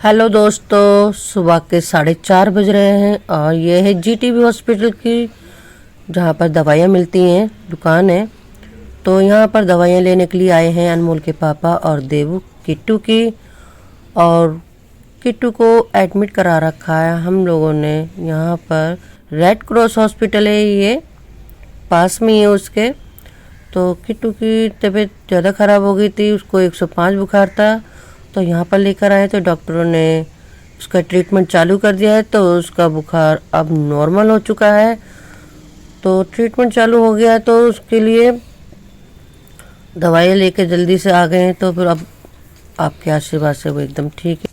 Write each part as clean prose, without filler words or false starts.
Hello दोस्तों, सुबह के 4:30 बज रहे हैं और ये है जीटीबी हॉस्पिटल की जहाँ पर दवाइयाँ मिलती हैं दुकान है। तो यहाँ पर दवाइयाँ लेने के लिए आए हैं अनमोल के पापा और देवू किट्टू की। और किट्टू को एडमिट करा रखा है हम लोगों ने। यहाँ पर रेड क्रॉस हॉस्पिटल है, ये पास में ही है उसके। तो किट्टू की तबीयत ज़्यादा ख़राब हो गई थी, उसको 105 बुखार था। तो यहाँ पर लेकर आए तो डॉक्टरों ने उसका ट्रीटमेंट चालू कर दिया है। तो उसका बुखार अब नॉर्मल हो चुका है। तो ट्रीटमेंट चालू हो गया है, तो उसके लिए दवाइयाँ लेके जल्दी से आ गए हैं। तो फिर अब आपके आशीर्वाद से वो एकदम ठीक है।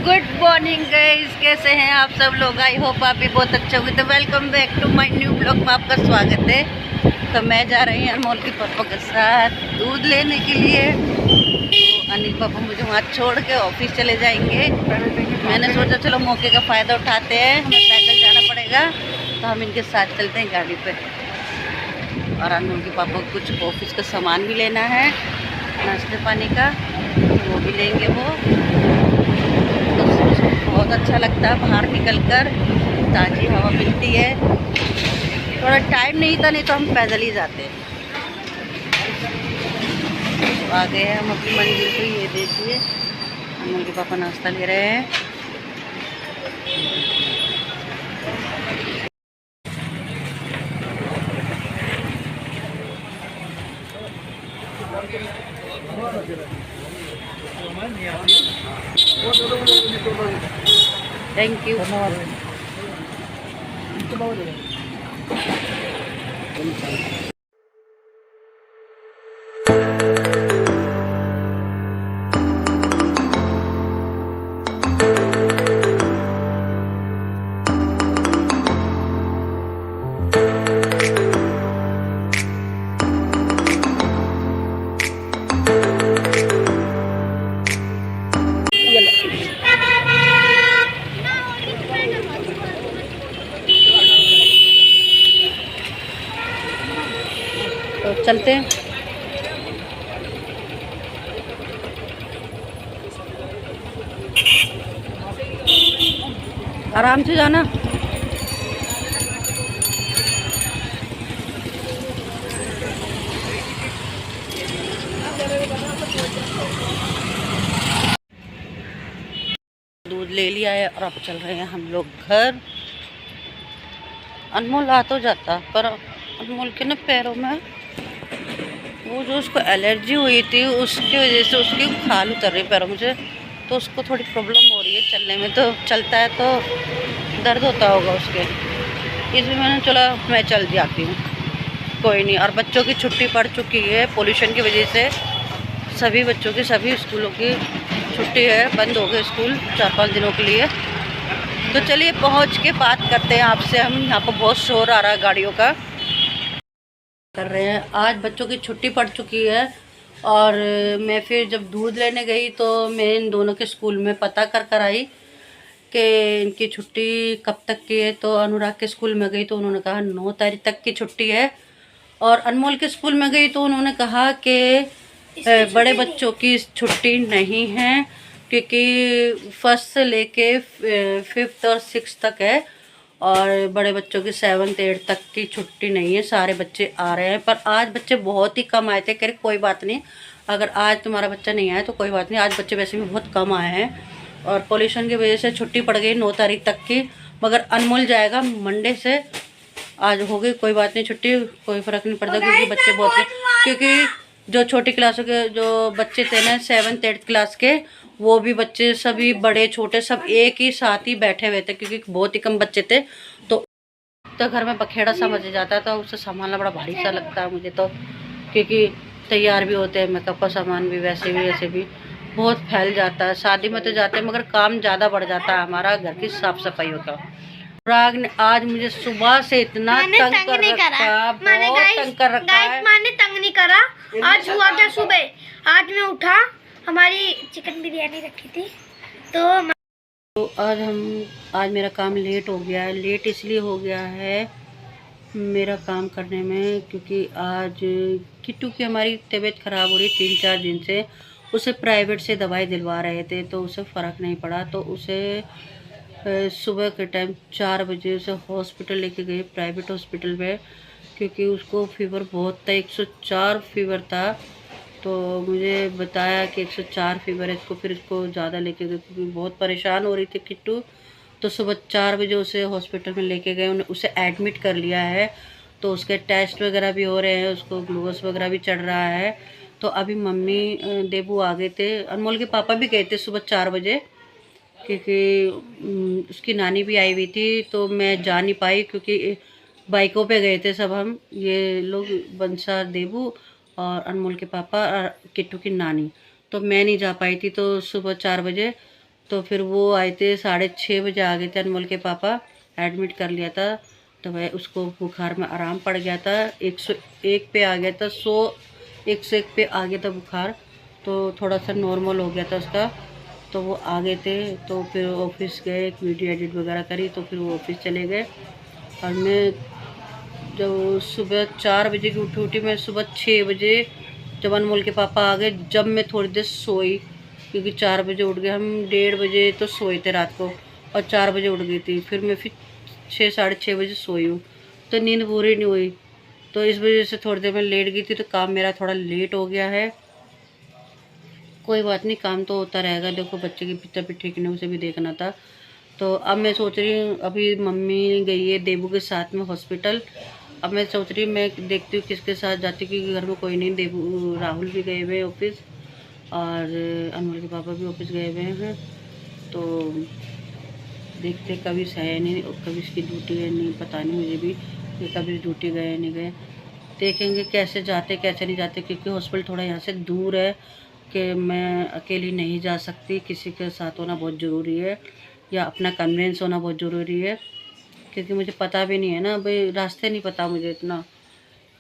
गुड मॉर्निंग गाइस, कैसे हैं आप सब लोग? आई होप आप भी बहुत अच्छे होंगे। तो welcome back to my new blog में आपका स्वागत है। तो मैं जा रही हूँ अनमोल के पापा के साथ दूध लेने के लिए। तो अनिल पापा मुझे वहाँ छोड़ के ऑफिस चले जाएंगे। मैंने सोचा चलो मौके का फ़ायदा उठाते हैं, हमें पैदल जाना पड़ेगा तो हम इनके साथ चलते हैं गाड़ी पे। और अनमोल के पापा को कुछ ऑफिस का सामान भी लेना है, नाश्ते पानी का, तो वो भी लेंगे। वो बहुत अच्छा लगता है बाहर निकलकर, ताज़ी हवा मिलती है। थोड़ा टाइम नहीं था, नहीं तो हम पैदल ही जाते। तो आ गए हम अपनी मंजिल पे। ये देखिए अनमोल के पापा नाश्ता ले रहे हैं। Thank you. तो चलते हैं। आराम से जाना। दूध ले लिया है और अब चल रहे हैं हम लोग घर। अनमोल आ तो जाता, पर अनमोल के ना पैरों में वो जो उसको एलर्जी हुई थी उसकी वजह से उसकी खाल उतर रही पैरों में से। तो उसको थोड़ी प्रॉब्लम हो रही है चलने में। तो चलता है तो दर्द होता होगा उसके, इसलिए मैंने चला मैं चल जाती हूँ, कोई नहीं। और बच्चों की छुट्टी पड़ चुकी है पोल्यूशन की वजह से। सभी बच्चों की, सभी स्कूलों की छुट्टी है, बंद हो गए स्कूल 4-5 दिनों के लिए। तो चलिए पहुँच के बात करते हैं आपसे हम। यहाँ पर बहुत शोर आ रहा है गाड़ियों का। कर रहे हैं, आज बच्चों की छुट्टी पड़ चुकी है। और मैं फिर जब दूध लेने गई तो मैं इन दोनों के स्कूल में पता कर आई कि इनकी छुट्टी कब तक की है। तो अनुराग के स्कूल में गई तो उन्होंने कहा 9 तारीख तक की छुट्टी है। और अनमोल के स्कूल में गई तो उन्होंने कहा कि बड़े बच्चों की छुट्टी नहीं है, क्योंकि 1st से लेके 5th और 6th तक है। और बड़े बच्चों की 7th 8th तक की छुट्टी नहीं है, सारे बच्चे आ रहे हैं। पर आज बच्चे बहुत ही कम आए थे। कह रहे कोई बात नहीं, अगर आज तुम्हारा बच्चा नहीं आया तो कोई बात नहीं। आज बच्चे वैसे भी बहुत कम आए हैं और पोल्यूशन की वजह से छुट्टी पड़ गई 9 तारीख तक की। मगर अनमोल जाएगा मंडे से। आज हो गई, कोई बात नहीं छुट्टी, कोई फ़र्क नहीं पड़ता, क्योंकि बच्चे बहुत, क्योंकि जो छोटी क्लासों के जो बच्चे थे ना 7th 8th क्लास के, वो भी बच्चे सभी बड़े छोटे सब एक ही साथ ही बैठे हुए थे, क्योंकि बहुत ही कम बच्चे थे। तो घर में बखेड़ा सा मच जाता था, उसे संभालना बड़ा भारी सा लगता है मुझे तो। क्योंकि तैयार भी होते हैं, मेकअप का सामान भी वैसे भी बहुत फैल जाता है। शादी में तो जाते हैं मगर काम ज़्यादा बढ़ जाता है हमारा, घर की साफ सफाई होता है। राग ने आज मुझे सुबह से इतना तंग कर रखा, बहुत तंग कर रखा है। मैंने तंग नहीं करा। आज हुआ क्या, सुबह आज मैं उठा, हमारी चिकन बिरयानी रखी थी। तो आज मेरा काम लेट हो गया है। लेट इसलिए हो गया है मेरा काम करने में, क्योंकि आज किट्टू की हमारी तबीयत ख़राब हो रही 3-4 दिन से। उसे प्राइवेट से दवाई दिलवा रहे थे तो उसे फ़र्क नहीं पड़ा, तो उसे सुबह के टाइम 4 बजे उसे हॉस्पिटल लेके गए, प्राइवेट हॉस्पिटल में, क्योंकि उसको फ़ीवर बहुत था, 104 फ़ीवर था। तो मुझे बताया कि 104 फ़ीवर है इसको, फिर इसको ज़्यादा लेके गए क्योंकि बहुत परेशान हो रही थी किट्टू। तो सुबह 4 बजे उसे हॉस्पिटल में लेके गए, उन्हें उसे एडमिट कर लिया है। तो उसके टेस्ट वगैरह भी हो रहे हैं, उसको ग्लूकोज वगैरह भी चढ़ रहा है। तो अभी मम्मी देबू आ गए थे, अनमोल के पापा भी गए थे सुबह 4 बजे, क्योंकि उसकी नानी भी आई हुई थी। तो मैं जा नहीं पाई क्योंकि बाइकों पे गए थे सब हम, ये लोग बंसा, देबू और अनमोल के पापा और किट्टू की नानी। तो मैं नहीं जा पाई थी। तो सुबह 4 बजे तो फिर वो आए थे, 6:30 बजे आ गए थे अनमोल के पापा, एडमिट कर लिया था। तो वह उसको बुखार में आराम पड़ गया था, 101 पे आ गया था, 101 पे आ गया था बुखार। तो थोड़ा सा नॉर्मल हो गया था उसका। तो वो आ गए थे, तो फिर ऑफिस गए, एक वीडियो एडिट वगैरह करी, तो फिर वो ऑफिस चले गए। और मैं जब सुबह 4 बजे की उठी मैं सुबह 6 बजे जब अनमोल के पापा आ गए, जब मैं थोड़ी देर सोई, क्योंकि 4 बजे उठ गए हम, 1:30 बजे तो सोए थे रात को और 4 बजे उठ गई थी। फिर मैं 6-6:30 बजे सोई हूँ, तो नींद पूरी नहीं हुई। तो इस वजह से थोड़ी देर में लेट गई थी, तो काम मेरा थोड़ा लेट हो गया है। कोई बात नहीं, काम तो होता रहेगा। देखो बच्चे की तबीयत ठीक नहीं, उसे भी देखना था। तो अब मैं सोच रही हूँ, अभी मम्मी गई है देबू के साथ में हॉस्पिटल। अब मैं सोच रही हूँ मैं देखती हूँ किसके साथ जाती हूँ, क्योंकि घर में कोई नहीं। देबू, राहुल भी गए हुए हैं ऑफिस और अनमोल के पापा भी ऑफिस गए हुए हैं। तो देखते कभी है नहीं और कभी इसकी ड्यूटी है, नहीं पता नहीं मुझे भी कि कभी ड्यूटी गए नहीं गए। देखेंगे कैसे जाते कैसे नहीं जाते, क्योंकि हॉस्पिटल थोड़ा यहाँ से दूर है कि मैं अकेली नहीं जा सकती, किसी के साथ होना बहुत ज़रूरी है, या अपना कन्वेंस होना बहुत ज़रूरी है, क्योंकि मुझे पता भी नहीं है ना भाई, रास्ते नहीं पता मुझे इतना।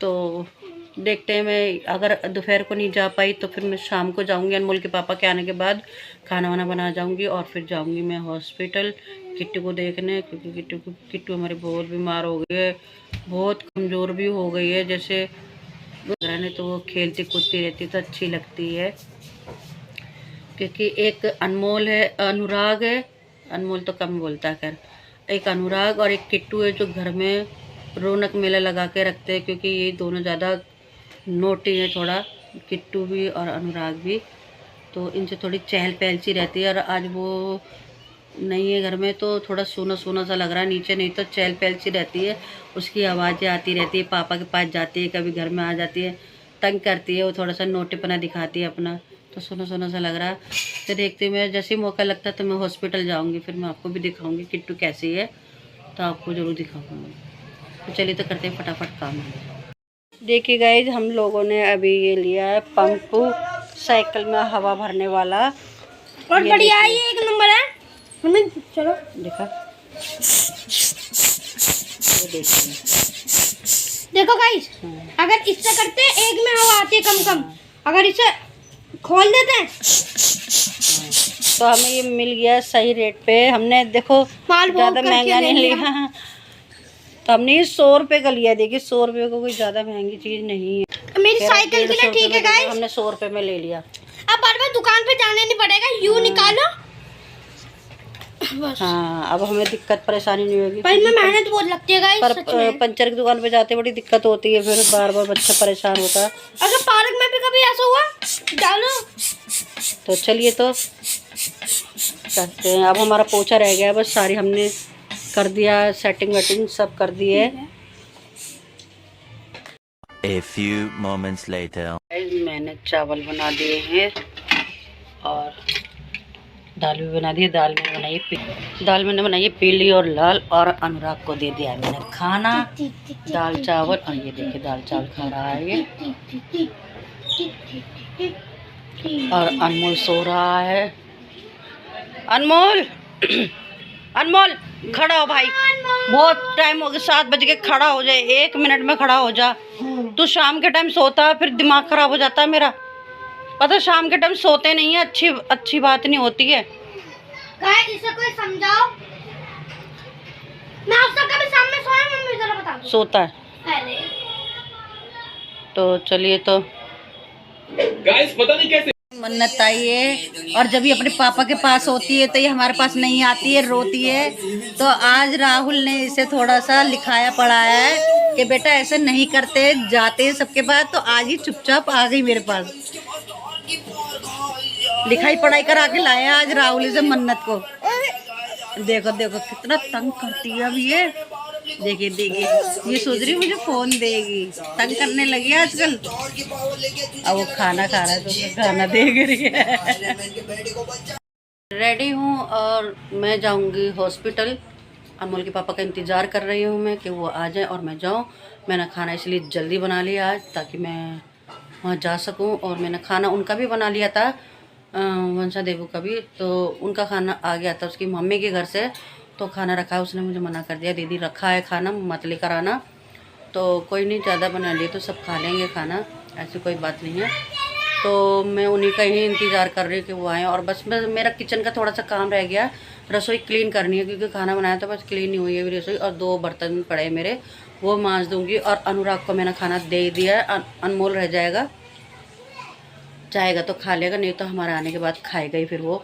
तो देखते हैं, मैं अगर दोपहर को नहीं जा पाई तो फिर मैं शाम को जाऊंगी, अनमोल के पापा के आने के बाद खाना वाना बना जाऊंगी और फिर जाऊंगी मैं हॉस्पिटल किट्टू को देखने, क्योंकि किट्टू हमारे बहुत बीमार हो गई है, बहुत कमज़ोर भी हो गई है। जैसे रहने तो वो खेलती कूदती रहती तो अच्छी लगती है, क्योंकि एक अनमोल है, अनुराग है, अनमोल तो कम बोलता है, खैर एक अनुराग और एक किट्टू है जो घर में रौनक मेला लगा के रखते हैं, क्योंकि ये दोनों ज़्यादा नोटी है थोड़ा, किट्टू भी और अनुराग भी। तो इनसे थोड़ी चहल पहल सी रहती है, और आज वो नहीं है घर में तो थोड़ा सूना सूना सा लग रहा है नीचे, नहीं तो चहल पहल सी रहती है। उसकी आवाज़ें आती रहती है, पापा के पास जाती है, कभी घर में आ जाती है, तंग करती है, वो थोड़ा सा नोटेपना दिखाती है अपना, तो सोना सोना सा लग रहा है। तो देखते हुए जैसे ही मौका लगता है तो मैं हॉस्पिटल जाऊँगी, फिर मैं आपको भी दिखाऊँगी किट्टू कैसी है, तो आपको ज़रूर दिखाऊँगी। तो चलिए तो करते हैं फटाफट काम। देखिए गाइज, हम लोगों ने अभी ये लिया है पंप, साइकिल में हवा भरने वाला, और बढ़िया है, ये 1 नंबर है। मम्मी चलो देखा, ये देखिए, देखो गाइस, अगर इससे करते हैं 1 में हवा आती है कम कम, अगर इसे खोल देते हैं तो हमें ये मिल गया सही रेट पे। हमने देखो ज़्यादा महंगा नहीं लिया, तो हमने ये 100 रुपये का लिया। देखिए 100 रुपये को कोई ज़्यादा महंगी चीज़ नहीं है मेरी साइकिल के लिए, ठीक है गाइस, हमने 100 रुपये में ले लिया। अब बार बार दुकान पे जाने नहीं पड़ेगा, यूँ निकालो बस। हाँ, अब हमें दिक्कत परेशानी नहीं होगी, पर इसमें मेहनत बहुत लगती है गाइस, सच में। पंचर की दुकान पे जाते बड़ी दिक्कत होती है, फिर बार बार बच्चा परेशान होता है। अगर पार्क में भी कभी ऐसा हुआ डालो। तो चलिए तो करते हैं। अब हमारा पोछा रह गया बस, सारी हमने कर दिया, सेटिंग वेटिंग सब कर दी है। A few moments later. मैंने चावल बना दिए हैं और दाल भी बना दी है। दाल मैंने बनाई है पीली और लाल, और अनुराग को दे दिया है मैंने खाना, दाल चावल। और ये देखिए दाल चावल खा रहा है ये, और अनमोल सो रहा है। अनमोल अनमोल खड़ा हो भाई, बहुत टाइम हो गया, 7 बज के, खड़ा हो जाए, 1 मिनट में खड़ा हो जा। तू शाम के टाइम सोता है फिर दिमाग खराब हो जाता है मेरा। पता शाम के टाइम सोते नहीं है, अच्छी अच्छी बात नहीं होती है। गाइस इसे कोई समझाओ। मैं उससे कभी शाम में सोया, मम्मी जरा बता दो। सोता है। अरे तो चलिए, तो गाइस पता नहीं कैसे मन्नत आई है, और जब ये अपने पापा के पास होती है तो ये हमारे पास नहीं आती है, रोती है। तो आज राहुल ने इसे थोड़ा सा लिखाया पढ़ाया है कि बेटा ऐसे नहीं करते, जाते हैं सबके पास। तो आज ही चुपचाप आ गई मेरे पास, लिखाई पढ़ाई करा के लाया आज राहुल इसे मन्नत को। देखो देखो कितना तंग करती है अब ये। देखिए देखिए, ये सोच रही मुझे फोन देगी, तंग करने लगी है आजकल। अब वो खाना खा रहा है तो उसे खाना देख रही है। रेडी हूँ और मैं जाऊँगी हॉस्पिटल। अनमोल के पापा का इंतज़ार कर रही हूँ मैं कि वो आ जाए और मैं जाऊँ। मैंने खाना इसलिए जल्दी बना लिया आज ताकि मैं वहाँ जा सकूँ। और मैंने खाना उनका भी बना लिया था, वंशा देवू का भी। तो उनका खाना आ गया था उसकी मम्मी के घर से, तो खाना रखा है। उसने मुझे मना कर दिया, दीदी रखा है खाना, मत लेकर आना। तो कोई नहीं, ज़्यादा बना लिए तो सब खा लेंगे खाना, ऐसी कोई बात नहीं है। तो मैं उन्हीं का ही इंतज़ार कर रही हूँ कि वो आएँ। और बस मेरा किचन का थोड़ा सा काम रह गया, रसोई क्लीन करनी है, क्योंकि खाना बनाया तो बस क्लीन नहीं हुई है रसोई। और 2 बर्तन पड़े हैं मेरे, वो मांज दूँगी। और अनुराग को मैंने खाना दे दिया है, अनमोल रह जाएगा, चाहेगा तो खा लेगा, नहीं तो हमारे आने के बाद खाएगा ही फिर वो।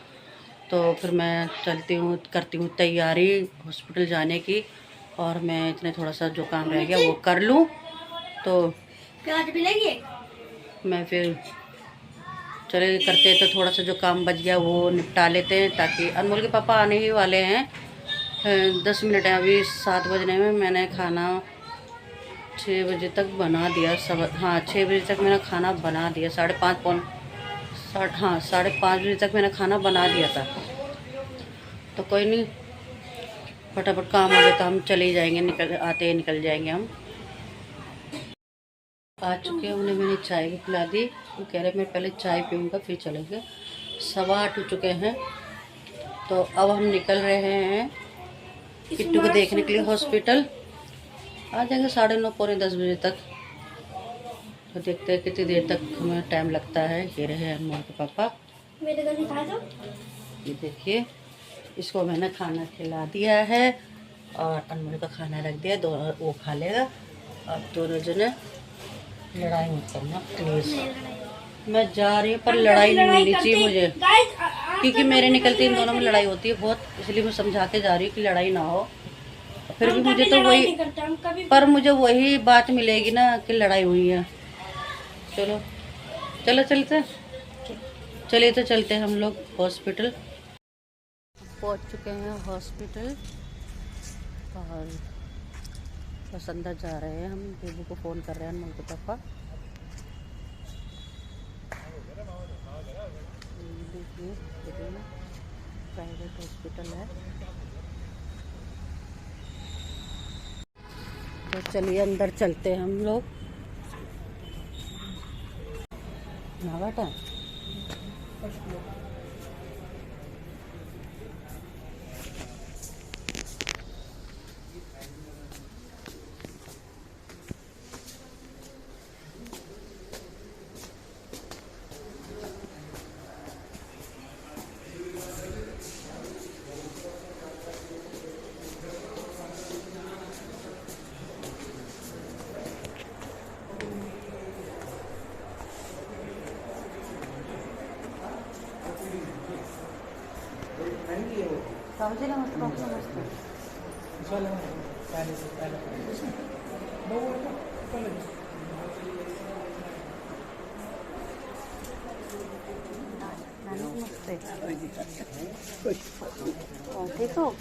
तो फिर मैं चलती हूँ, करती हूँ तैयारी हॉस्पिटल जाने की। और मैं इतने थोड़ा सा जो काम रह गया वो कर लूँ, तो प्याज भी लेंगे। मैं फिर चले करते हैं। तो थोड़ा सा जो काम बच गया वो निपटा लेते हैं, ताकि अनमोल के पापा आने ही वाले हैं। 10 मिनट है, अभी 7 बजने में। मैंने खाना 6 बजे तक बना दिया, सब। हाँ 6 बजे तक मैंने खाना बना दिया, 5:30 बजे तक मैंने खाना बना दिया था। तो कोई नहीं, फटाफट काम हो गया तो हम चले जाएंगे, निकल जाएंगे हम। आ चुके हैं, उन्हें मैंने चाय भी पिला दी। वो कह रहे मैं पहले चाय पीऊँगा फिर चलेंगे। 8:15 हो चुके हैं। तो अब हम निकल रहे हैं किट्टू को देखने के लिए हॉस्पिटल। आ जाएंगे 9:30 पौने 10 बजे तक। तो देखते हैं कितनी देर तक हमें टाइम लगता है। ये रहे अनमोल के पापा। मेरे घर में खा दो। ये देखिए, इसको मैंने खाना खिला दिया है और अनमोल का खाना रख दिया, वो खा लेगा। अब दोनों जने लड़ाई मत करना प्लीज़। मैं जा रही हूँ पर लड़ाई नहीं मिलनी चाहिए मुझे, क्योंकि मेरे निकलते इन दोनों में लड़ाई होती है बहुत। इसलिए मैं समझा के जा रही हूँ कि लड़ाई ना हो। फिर भी मुझे तो वही, पर मुझे वही बात मिलेगी ना कि लड़ाई हुई है। चलो चलिए तो चलते हैं हम लोग हॉस्पिटल। पहुंच चुके हैं हॉस्पिटल और बस अंदर जा रहे हैं हम। बेबू को फ़ोन कर रहे हैं अनमोल के पापा। देखिए प्राइवेट हॉस्पिटल है। तो चलिए अंदर चलते हैं हम लोग। ना बेटा, समझे ना, मत ठीक हो।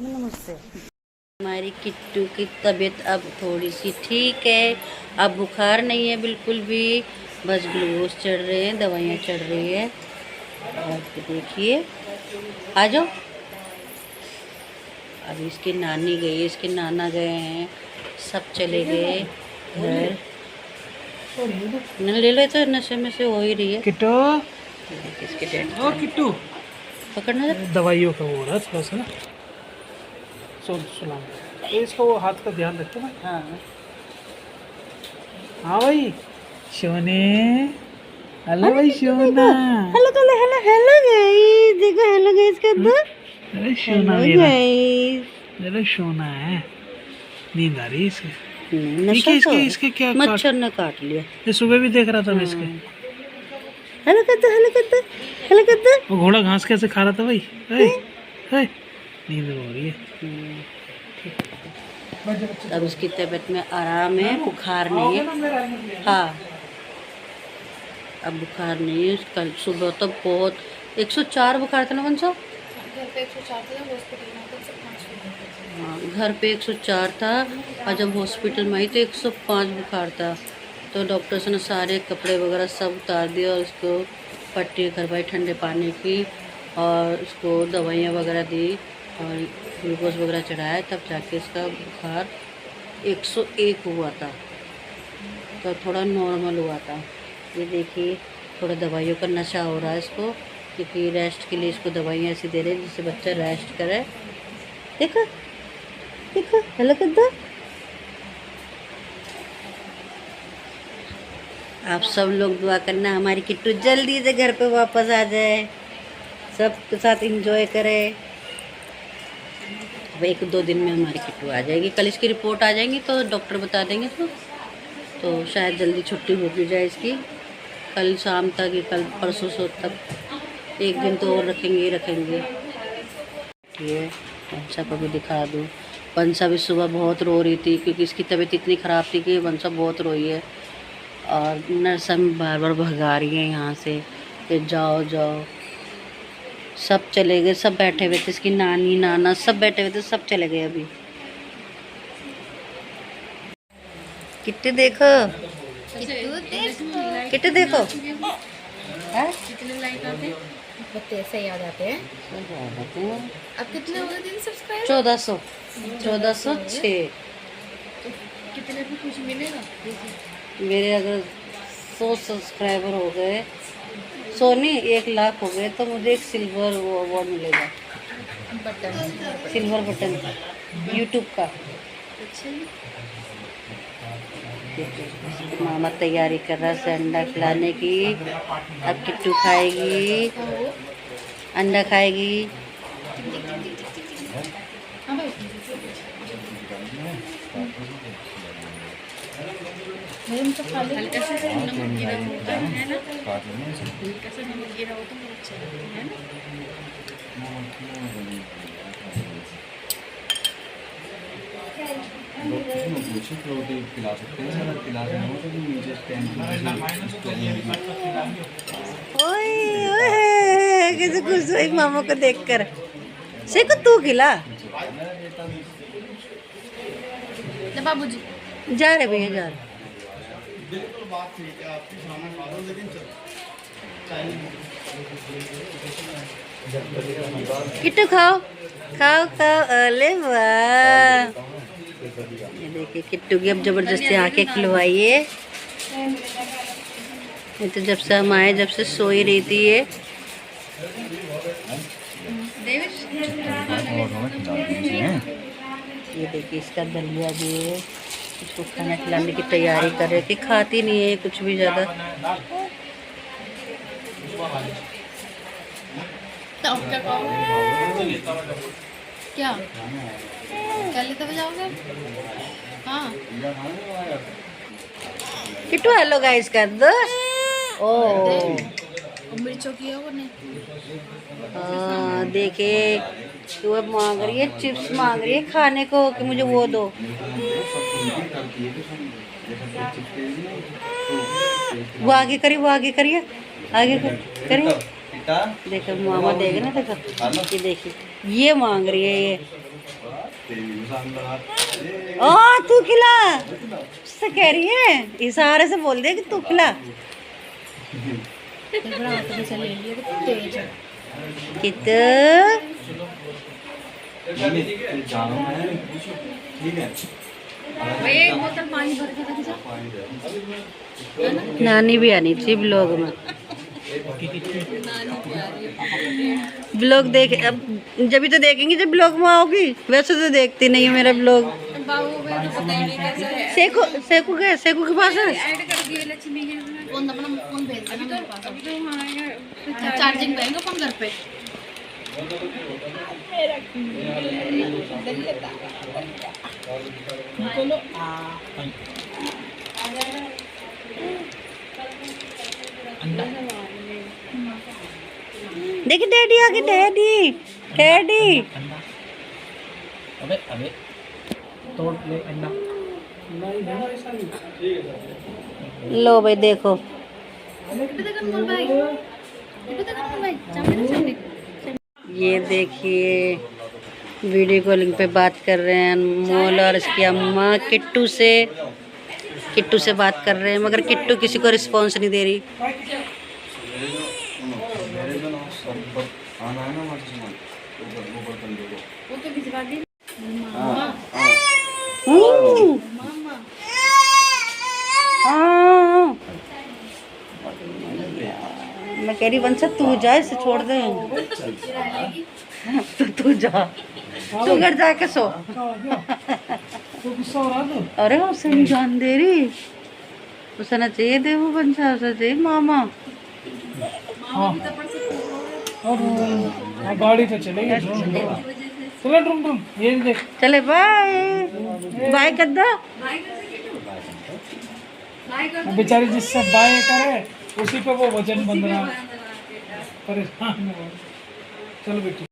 नमस्ते। हमारी किट्टू की तबीयत अब थोड़ी सी ठीक है, अब बुखार नहीं है बिल्कुल भी, बस ग्लूकोज चढ़ रहे हैं, दवाइयाँ चढ़ रही है। और देखिए, आ जाओ। अभी इसकी नानी गई, इसके नाना गए हैं, सब चले गए घर। ले लो, तो नशे में से हो ही रही है। किट्टू, किसके डेट ओ किट्टू, पकड़ना है। दवाइयों का वो रहा थोड़ा सा ना। सुना तो इसका वो हाथ का ध्यान रखो ना। हाँ हाँ भाई, सोने हेलो भाई सोना। Hello hello hello hello guys, देखो हेलो गाइस कर दो। अरे सोना हेलो मेरा, गाइस। अरे सोना है। नींद आ रही है इसके। नशा इसके तो इसके क्या मच्छर ने काट लिया। ये सुबह भी देख रहा था मैं इसके। हेलो कर दो हेलो कर दो हेलो कर दो। वो घोड़ा घास कैसे खा रहा था भाई। हे, हे, नींद हो रही है। अब उसकी तबीयत में आराम है, बुखार नहीं है। हाँ, अब बुखार नहीं है। कल सुबह तो बहुत 104 बुखार था ना वंशा। हाँ, घर पे 104 था और जब हॉस्पिटल में आई तो 105 बुखार था। तो डॉक्टर्स ने सारे कपड़े वगैरह सब उतार दिए और उसको पट्टी करवाई ठंडे पानी की और उसको दवाइयाँ वगैरह दी और ग्लूकोज वगैरह चढ़ाया, तब जाके इसका बुखार 101 हुआ था। तो थोड़ा नॉर्मल हुआ था। ये देखिए थोड़ा दवाइयों का नशा हो रहा है इसको, क्योंकि रेस्ट के लिए इसको दवाइयाँ ऐसी दे रहे हैं जिससे बच्चा रेस्ट करे। देखो देखो हेलो कर दो। आप सब लोग दुआ करना हमारी किट्टू जल्दी से घर पे वापस आ जाए, सबके साथ एंजॉय करे। अब 1-2 दिन में हमारी किट्टू आ जाएगी। कल इसकी रिपोर्ट आ जाएंगी तो डॉक्टर बता देंगे तो शायद जल्दी छुट्टी हो भी जाए इसकी। कल शाम तक या कल परसों सो तक 1 दिन तो और रखेंगे ही रखेंगे। ये वंशा को भी दिखा दूँ। वंशा भी सुबह बहुत रो रही थी क्योंकि इसकी तबीयत इतनी ख़राब थी कि वंशा बहुत रोई है और नर्सा में बार बार भगा रही है यहाँ से कि जाओ जाओ। सब चले गए, सब बैठे हुए थे, इसकी नानी नाना सब बैठे हुए थे, सब चले गए अभी। किट्टू देखो किट्टू देखो। कितने लाइक आते हैं? बत्ते सही आ जाते हैं। अब कितने हो गए दिन सब्सक्राइब? 1406। कितने भी कुछ मिलेगा? मेरे अगर 100 सब्सक्राइबर हो गए, 100 नहीं 1 लाख हो गए तो मुझे एक सिल्वर वो अवार्ड मिलेगा। बटन सिल्वर बटन यूट्यूब का। मामा तैयारी कर रहा है अंडा खिलाने की। अब किट्टू खाएगी, अंडा खाएगी। हल्का सा नमक गिरा होता है ना, हल्का सा नमक गिरा हो तो बहुत अच्छा लगता है ओए ओए कैसे खुश हुई मामा को देखकर। से को तू खिला। ना बाबूजी। जा रहे भैया जा रहे। किट्टू खाओ खाओ खाओ। अरे वाह, ये देखिए किट्टू की अब जबरदस्ती आके खिलवाइए। ये तो जब से हम आए जब से सो ही रही थी ये। ये देखिए इसका दलिया भी है, इसको खाना खिलाने की तैयारी कर रहे थे। खाती नहीं है कुछ भी ज़्यादा। क्या क्या लेते हुए जाओगे? हाँ किट्टू हेलो गाइस कर दो। ओ मिर्चों की है वो नहीं। हाँ देखिए तो अब मांग रही है, चिप्स मांग रही है खाने को कि मुझे वो दो। वो आगे करिए, वो आगे करिए, आगे करिए। देखो मामा देख ना, देखो ये देखिए ये मांग रही है ये। ओ तू खिला उससे कह रही है, इशारे से बोल दे कि तू खिला। कितु नानी भी आनी थी ब्लॉग में। ब्लॉग देख अब जब भी तो देखेंगी जब ब्लॉग में आओगी, वैसे तो देखती नहीं है मेरा ब्लॉग। सेकू सेकू के पास है। फोन अपना फोन भेज देना मेरे पास। चार्जिंग पे फोन घर पे। देखिए डैडी आ गए, डैडी डैडी। अबे अबे तोड़ ले अंडा। लो भाई देखो, ये देखिए वीडियो कॉलिंग पे बात कर रहे हैं अनमोल और इसकी अम्मा किट्टू से बात कर रहे हैं, मगर किट्टू किसी को रिस्पॉन्स नहीं दे रही। मैं कह रही वंशा तू जा, इसे छोड़ दे। तो तू जा, तू घर जाके सो। अरे उसे नहीं जान दे रही, उसे ना चाहिए दे वो वंशा, उसे चाहिए मामा। गाड़ी तो चलेगी। चलो ड्रूम ये देख। चले बाय बाय कर दो। बेचारी जिससे बाय करे उसी पे वो वजन बंध रहा परेशान। चलो बेटी।